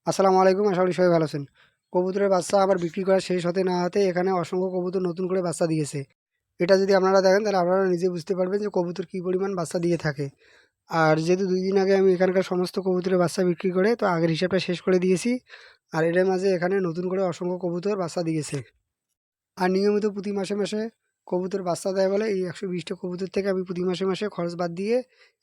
আসসালামু আলাইকুম। আশা করি সবাই ভালো আছেন। কবুতরের বাচ্চা আবার বিক্রি করা শেষ হতে না হতে এখানে অসংখ্য কবুতর নতুন করে বাচ্চা দিয়েছে। এটা যদি আপনারা দেখেন তাহলে আপনারা নিজে বুঝতে পারবেন যে কবুতর কী পরিমাণ বাচ্চা দিয়ে থাকে। আর যেহেতু ২ দিন আগে আমি এখানকার সমস্ত কবুতরের বাচ্চা বিক্রি করে তো আগের হিসাবটা শেষ করে দিয়েছি। আর এর মাঝে এখানে নতুন করে অসংখ্য কবুতর বাচ্চা দিয়েছে। আর নিয়মিত প্রতি মাসে, মাসে কবুতর বাচ্চা দেয় বলে এই ১২০টা কবুতর থেকে আমি প্রতি মাসে, মাসে খরচ বাদ দিয়ে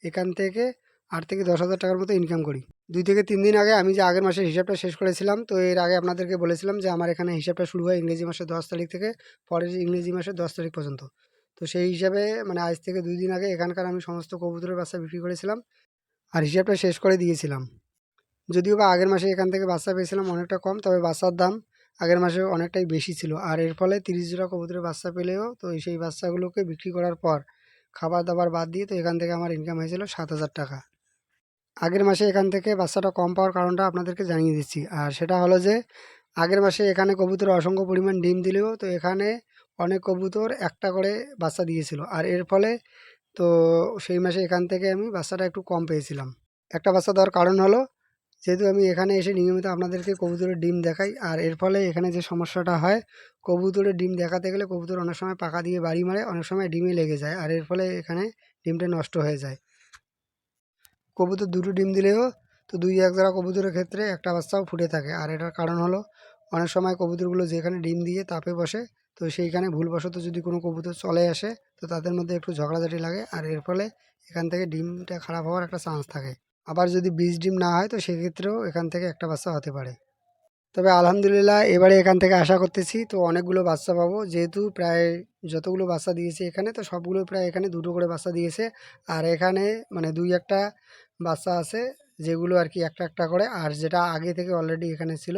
এখান থেকে ৮ থেকে ১০,০০০ টাকার মতো ইনকাম করি। ২ থেকে ৩ দিন আগে আমি যে আগের মাসের হিসাবটা শেষ করেছিলাম, তো এর আগে আপনাদেরকে বলেছিলাম যে আমার এখানে হিসাবটা শুরু হয় ইংরেজি মাসের ১০ তারিখ থেকে পরের ইংরেজি মাসের ১০ তারিখ পর্যন্ত। তো সেই হিসাবে মানে আজ থেকে ২ দিন আগে এখানকার আমি সমস্ত কবুতরের বাচ্চা বিক্রি করেছিলাম আর হিসাবটা শেষ করে দিয়েছিলাম। যদিও বা আগের মাসে এখান থেকে বাচ্চা পেয়েছিলাম অনেকটা কম, তবে বাচ্চার দাম আগের মাসে অনেকটাই বেশি ছিল। আর এর ফলে ৩০ জোড়া কবুতরের বাচ্চা পেলেও তো সেই বাচ্চাগুলোকে বিক্রি করার পর খাবার-দাবার বাদ দিয়ে তো এখান থেকে আমার ইনকাম হয়েছিল ৭,০০০ টাকা। আগের মাসে এখান থেকে বাচ্চাটা কম পাওয়ার কারণটা আপনাদেরকে জানিয়ে দিচ্ছি। আর সেটা হলো যে আগের মাসে এখানে কবুতর অসংখ্য পরিমাণ ডিম দিলেও তো এখানে অনেক কবুতর একটা করে বাচ্চা দিয়েছিল। আর এর ফলে তো সেই মাসে এখান থেকে আমি বাচ্চাটা একটু কম পেয়েছিলাম। একটা বাচ্চা দেওয়ার কারণ হলো যেহেতু আমি এখানে এসে নিয়মিত আপনাদেরকে কবুতরের ডিম দেখাই, আর এর ফলে এখানে যে সমস্যাটা হয়, কবুতরের ডিম দেখাতে গেলে কবুতর অনেক সময় পাখা দিয়ে বাড়ি মারে, অনেক সময় ডিমে লেগে যায়। আর এর ফলে এখানে ডিমটা নষ্ট হয়ে যায়। কবুতর দুটো ডিম দিলেও তো ২-১ জোড়া কবুতরের ক্ষেত্রে একটা বাচ্চাও ফুটে থাকে। আর এটার কারণ হলো অনেক সময় কবুতরগুলো যেখানে ডিম দিয়ে তাপে বসে, তো সেইখানে ভুলবশত যদি কোনো কবুতর চলে আসে তো তাদের মধ্যে একটু ঝগড়াঝাটি লাগে। আর এর ফলে এখান থেকে ডিমটা খারাপ হওয়ার একটা চান্স থাকে। আবার যদি ২০ ডিম না হয় তো সেক্ষেত্রেও এখান থেকে একটা বাচ্চা হতে পারে। তবে আলহামদুলিল্লাহ এবারে এখান থেকে আশা করতেছি তো অনেকগুলো বাচ্চা পাবো। যেহেতু প্রায় যতগুলো বাচ্চা দিয়েছে এখানে তো সবগুলো প্রায় এখানে ২ টো করে বাচ্চা দিয়েছে। আর এখানে মানে ২-১ টা বাচ্চা আছে যেগুলো আরকি একটা, একটা করে, আর যেটা আগে থেকে অলরেডি এখানে ছিল।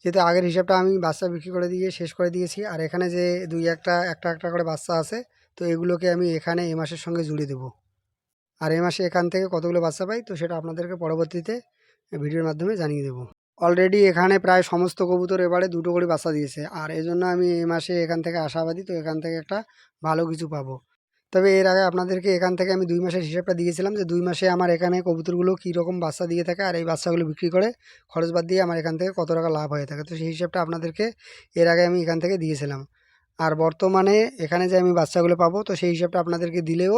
যেহেতু আগের হিসাবটা আমি বাচ্চা বিক্রি করে দিয়ে শেষ করে দিয়েছি। আর এখানে যে ২-১ টা একটা, একটা করে বাচ্চা আছে তো এগুলোকে আমি এখানে এ মাসের সঙ্গে জুড়ে দেবো। আর এ মাসে এখান থেকে কতগুলো বাচ্চা পাই তো সেটা আপনাদেরকে পরবর্তীতে ভিডিওর মাধ্যমে জানিয়ে দেবো। অলরেডি এখানে প্রায় সমস্ত কবুতর এবারে ২ টো করে বাচ্চা দিয়েছে। আর এজন্য আমি এই মাসে এখান থেকে আশাবাদী তো এখান থেকে একটা ভালো কিছু পাবো। তবে এর আগে আপনাদেরকে এখান থেকে আমি ২ মাসের হিসাবটা দিয়েছিলাম যে ২ মাসে আমার এখানে কবুতরগুলো কীরকম বাচ্চা দিয়ে থাকে আর এই বাচ্চাগুলো বিক্রি করে খরচ বাদ দিয়ে আমার এখান থেকে কত টাকা লাভ হয়ে থাকে। তো সেই হিসাবটা আপনাদেরকে এর আগে আমি এখান থেকে দিয়েছিলাম। আর বর্তমানে এখানে যে আমি বাচ্চাগুলো পাবো তো সেই হিসাবটা আপনাদেরকে দিলেও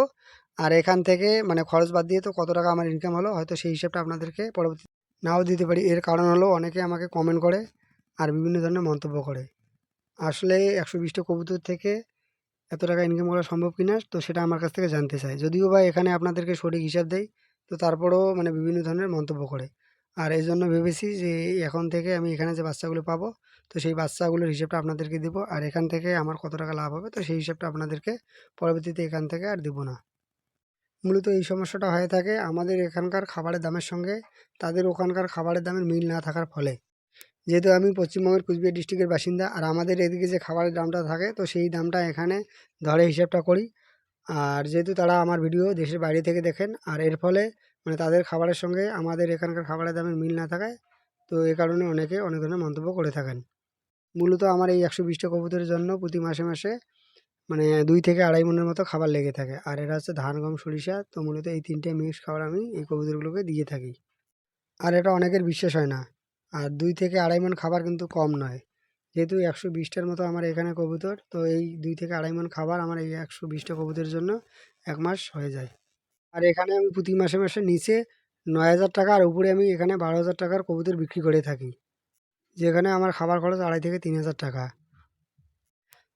আর এখান থেকে মানে খরচ বাদ দিয়ে তো কত টাকা আমার ইনকাম হলো হয়তো সেই হিসাবটা আপনাদেরকে পরবর্তী নাও দিতে পারি। এর কারণ হলো অনেকে আমাকে কমেন্ট করে আর বিভিন্ন ধরনের মন্তব্য করে। আসলে ১২০টা কবুতর থেকে এত টাকা ইনকাম করা সম্ভব কিনা তো সেটা আমার কাছ থেকে জানতে চায়। যদিও বা এখানে আপনাদেরকে সঠিক হিসাব দেই তো তারপরেও মানে বিভিন্ন ধরনের মন্তব্য করে। আর এজন্য ভেবেছি যে এখন থেকে আমি এখানে যে বাচ্চাগুলো পাবো তো সেই বাচ্চাগুলোর হিসেবটা আপনাদেরকে দিব। আর এখান থেকে আমার কত টাকা লাভ হবে তো সেই হিসাবটা আপনাদেরকে পরবর্তীতে এখান থেকে আর দেব না। মূলত এই সমস্যাটা হয়ে থাকে আমাদের এখানকার খাবারের দামের সঙ্গে তাদের ওখানকার খাবারের দামের মিল না থাকার ফলে। যেহেতু আমি পশ্চিমবঙ্গের কুচবিহার ডিস্ট্রিক্টের বাসিন্দা আর আমাদের এদিকে যে খাবারের দামটা থাকে তো সেই দামটা এখানে ধরে হিসাবটা করি। আর যেহেতু তারা আমার ভিডিও দেশের বাইরে থেকে দেখেন আর এর ফলে মানে তাদের খাবারের সঙ্গে আমাদের এখানকার খাবারের দামের মিল না থাকায় তো এ কারণে অনেকে অনেক ধরনের মন্তব্য করে থাকেন। মূলত আমার এই ১২০টা কবুতরের জন্য প্রতি মাসে, মাসে মানে ২ থেকে ২.৫ মণের মতো খাবার লেগে থাকে। আর এরা হচ্ছে ধান, গম, সরিষা, তো মূলত এই ৩ টে মিক্সড খাবার আমি এই কবুতরগুলোকে দিয়ে থাকি। আর এটা অনেকের বিশ্বাস হয় না। আর ২ থেকে ২.৫ মণ খাবার কিন্তু কম নয়। যেহেতু ১২০ টার মতো আমার এখানে কবুতর, তো এই ২ থেকে ২.৫ মণ খাবার আমার এই ১২০টা কবুতরের জন্য ১ মাস হয়ে যায়। আর এখানে আমি প্রতি মাসে, মাসে নিচে ৯,০০০ টাকা আর উপরে আমি এখানে ১২,০০০ টাকার কবুতর বিক্রি করে থাকি। যেখানে আমার খাবার খরচ ২.৫ থেকে ৩,০০০ টাকা।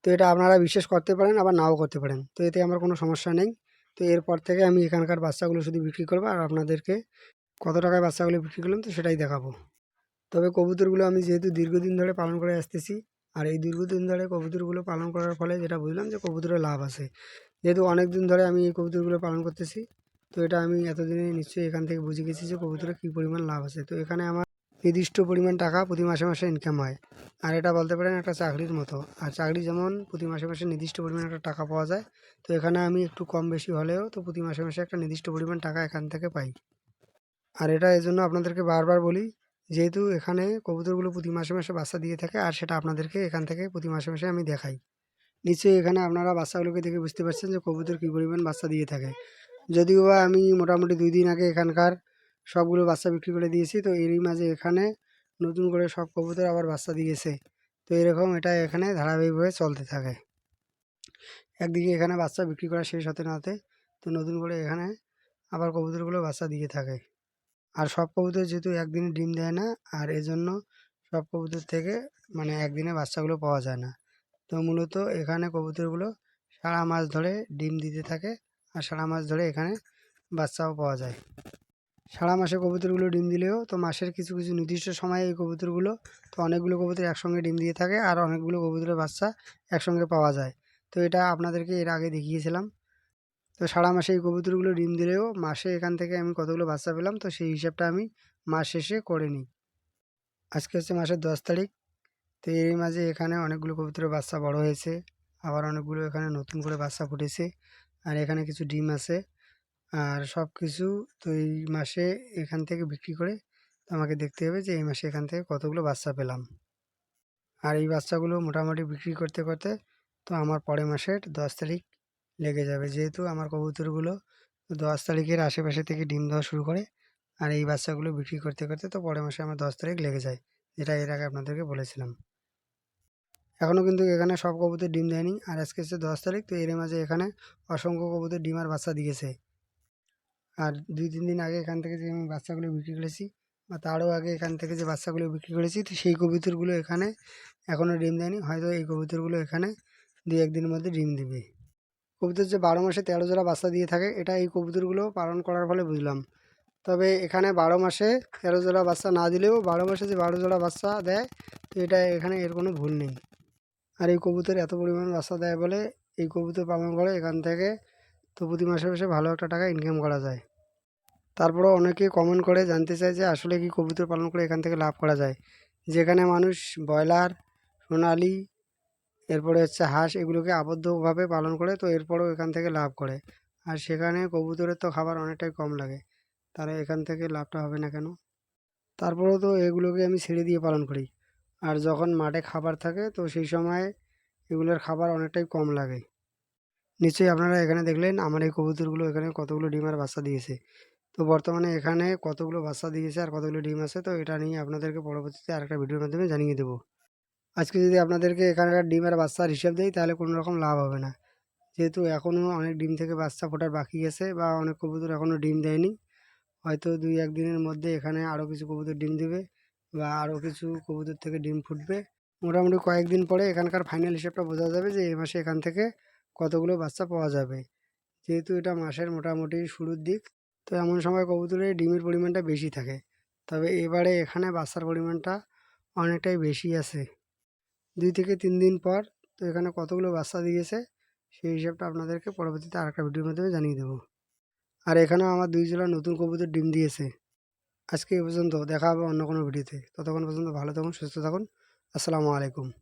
তো এটা আপনারা বিশ্বাস করতে পারেন আবার নাও করতে পারেন। তো এতে আমার কোনো সমস্যা নেই। তো এরপর থেকে আমি এখানকার বাচ্চাগুলো শুধু বিক্রি করব আর আপনাদেরকে কত টাকায় বাচ্চাগুলো বিক্রি করলাম তো সেটাই দেখাবো। তবে কবুতরগুলো আমি যেহেতু দীর্ঘদিন ধরে পালন করে আসতেছি আর এই দীর্ঘদিন ধরে কবুতরগুলো পালন করার ফলে যেটা বুঝলাম যে কবুতরের লাভ আছে। যেহেতু অনেক দিন ধরে আমি এই কবুতরগুলো পালন করতেছি তো এটা আমি এতদিনে নিশ্চয়ই এখান থেকে বুঝে গেছি যে কবুতরের কী পরিমাণ লাভ আছে। তো এখানে আমার নির্দিষ্ট পরিমাণ টাকা প্রতি মাসে, মাসে ইনকাম হয়। আর এটা বলতে পারেন একটা চাকরির মতো। আর চাকরি যেমন প্রতি মাসে, মাসে নির্দিষ্ট পরিমাণ একটা টাকা পাওয়া যায়, তো এখানে আমি একটু কম বেশি হলেও তো প্রতি মাসে, মাসে একটা নির্দিষ্ট পরিমাণ টাকা এখান থেকে পাই। আর এটা এজন্য আপনাদেরকে বারবার বলি, যেহেতু এখানে কবুতরগুলো প্রতি মাসে, মাসে বাচ্চা দিয়ে থাকে আর সেটা আপনাদেরকে এখান থেকে প্রতি মাসে, মাসে আমি দেখাই। নিশ্চয়ই এখানে আপনারা বাচ্চাগুলোকে দেখে বুঝতে পারছেন যে কবুতর কী পরিমাণ বাচ্চা দিয়ে থাকে। যদিও বা আমি মোটামুটি ২ দিন আগে এখানকার সবগুলো বাচ্চা বিক্রি করে দিয়েছি। তো এরই মাঝে এখানে নতুন করে সব কবুতর আবার বাচ্চা দিয়েছে। তো এরকম এটা এখানে ধারাবাহিকভাবে চলতে থাকে। একদিকে এখানে বাচ্চা বিক্রি করা শেষ হতে না হতে তো নতুন করে এখানে আবার কবুতরগুলো বাচ্চা দিয়ে থাকে। আর সব কবুতর যেহেতু একদিনে ডিম দেয় না, আর এজন্য সব কবুতর থেকে মানে একদিনে বাচ্চাগুলো পাওয়া যায় না। তো মূলত এখানে কবুতরগুলো সারা মাস ধরে ডিম দিতে থাকে, আর সারা মাস ধরে এখানে বাচ্চাও পাওয়া যায়। সারা মাসে কবুতরগুলো ডিম দিলেও তো মাসের কিছু কিছু নির্দিষ্ট সময়ে এই কবুতরগুলো তো অনেকগুলো কবুতর একসঙ্গে ডিম দিয়ে থাকে, আর অনেকগুলো কবুতরের বাচ্চা একসঙ্গে পাওয়া যায়। তো এটা আপনাদেরকে এর আগে দেখিয়েছিলাম। তো সারা মাসে এই কবুতরগুলো ডিম দিলেও মাসে এখান থেকে আমি কতগুলো বাচ্চা পেলাম তো সেই হিসাবটা আমি মাস শেষে করে নিই। আজকে হচ্ছে মাসের 10 তারিখ। তো এরই মাঝে এখানে অনেকগুলো কবুতরের বাচ্চা বড় হয়েছে, আবার অনেকগুলো এখানে নতুন করে বাচ্চা ফুটেছে, আর এখানে কিছু ডিম আছে। আর সব কিছু তো এই মাসে এখান থেকে বিক্রি করে তো আমাকে দেখতে হবে যে এই মাসে এখান থেকে কতগুলো বাচ্চা পেলাম। আর এই বাচ্চাগুলো মোটামুটি বিক্রি করতে করতে তো আমার পরের মাসের 10 তারিখ লেগে যাবে, যেহেতু আমার কবুতরগুলো 10 তারিখের আশেপাশে থেকে ডিম দেওয়া শুরু করে। আর এই বাচ্চাগুলো বিক্রি করতে করতে তো পরের মাসে আমার 10 তারিখ লেগে যায়, যেটা এর আগে আপনাদেরকে বলেছিলাম। এখনও কিন্তু এখানে সব কবুতর ডিম দেয়নি, আর আজকে হচ্ছে 10 তারিখ। তো এর মাঝে এখানে অসংখ্য কবুতর ডিম আর বাচ্চা দিয়েছে। আর 2-3 দিন আগে এখান থেকে যে আমি বাচ্চাগুলো বিক্রি করেছি, বা তারও আগে এখান থেকে যে বাচ্চাগুলো বিক্রি করেছি, তো সেই কবুতরগুলো এখানে এখনও ডিম দেয়নি। হয়তো এই কবুতরগুলো এখানে 2-1 দিনের মধ্যে ডিম দিবে। কবুতর যে 12 মাসে 13 জোড়া বাচ্চা দিয়ে থাকে, এটা এই কবুতরগুলো পালন করার ফলে বুঝলাম। তবে এখানে 12 মাসে 13 জোড়া বাচ্চা না দিলেও 12 মাসে যে 12 জোড়া বাচ্চা দেয়, তো এটা এখানে এর কোনো ভুল নেই। আর এই কবুতর এত পরিমাণ বাচ্চা দেয় বলে এই কবুতর পালন করে এখান থেকে তো প্রতি মাসে মাসে ভালো একটা টাকা ইনকাম করা যায়। তারপরেও অনেকে কমেন্ট করে জানতে চায় যে আসলে কি কবুতর পালন করে এখান থেকে লাভ করা যায়। যেখানে মানুষ ব্রয়লার, সোনালি, এরপরে হচ্ছে হাঁস এগুলোকে আবদ্ধভাবে পালন করে, তো এরপরেও এখান থেকে লাভ করে। আর সেখানে কবুতরের তো খাবার অনেকটাই কম লাগে, তারা এখান থেকে লাভটা হবে না কেন? তারপরেও তো এগুলোকে আমি ছেড়ে দিয়ে পালন করি। আর যখন মাঠে খাবার থাকে তো সেই সময় এগুলোর খাবার অনেকটাই কম লাগে। নিশ্চয়ই আপনারা এখানে দেখলেন আমার এই কবুতরগুলো এখানে কতগুলো ডিম আর বাচ্চা দিয়েছে। তো বর্তমানে এখানে কতগুলো বাচ্চা দিয়েছে আর কতগুলো ডিম আছে তো এটা নিয়ে আপনাদেরকে পরবর্তীতে আরেকটা ভিডিওর মাধ্যমে জানিয়ে দেবো। আজকে যদি আপনাদেরকে এখানকার ডিম আর বাচ্চার হিসাব দেই তাহলে কোনো রকম লাভ হবে না। যেহেতু এখনও অনেক ডিম থেকে বাচ্চা ফোটার বাকি আছে, বা অনেক কবুতর এখনও ডিম দেয়নি। হয়তো 2-1 দিনের মধ্যে এখানে আরও কিছু কবুতর ডিম দেবে, বা আরও কিছু কবুতর থেকে ডিম ফুটবে। মোটামুটি কয়েকদিন পরে এখানকার ফাইনাল হিসাবটা বোঝা যাবে যে এই মাসে এখান থেকে কতগুলো বাচ্চা পাওয়া যাবে। যেহেতু এটা মাসের মোটামুটি শুরুর দিক, তো এমন সময় কবুতরের ডিমের পরিমাণটা বেশি থাকে। তবে এবারে এখানে বাচ্চার পরিমাণটা অনেকটাই বেশি আছে। 2 থেকে 3 দিন পর তো এখানে কতগুলো বাচ্চা দিয়েছে সেই হিসাবটা আপনাদেরকে পরবর্তীতে আরেকটা ভিডিওর মাধ্যমে জানিয়ে দেবো। আর এখানেও আমার 2 জোড়া নতুন কবুতর ডিম দিয়েছে। আজকে এ পর্যন্ত, দেখা হবে অন্য কোনো ভিডিওতে। ততক্ষণ পর্যন্ত ভালো থাকুন, সুস্থ থাকুন। আসসালামু আলাইকুম।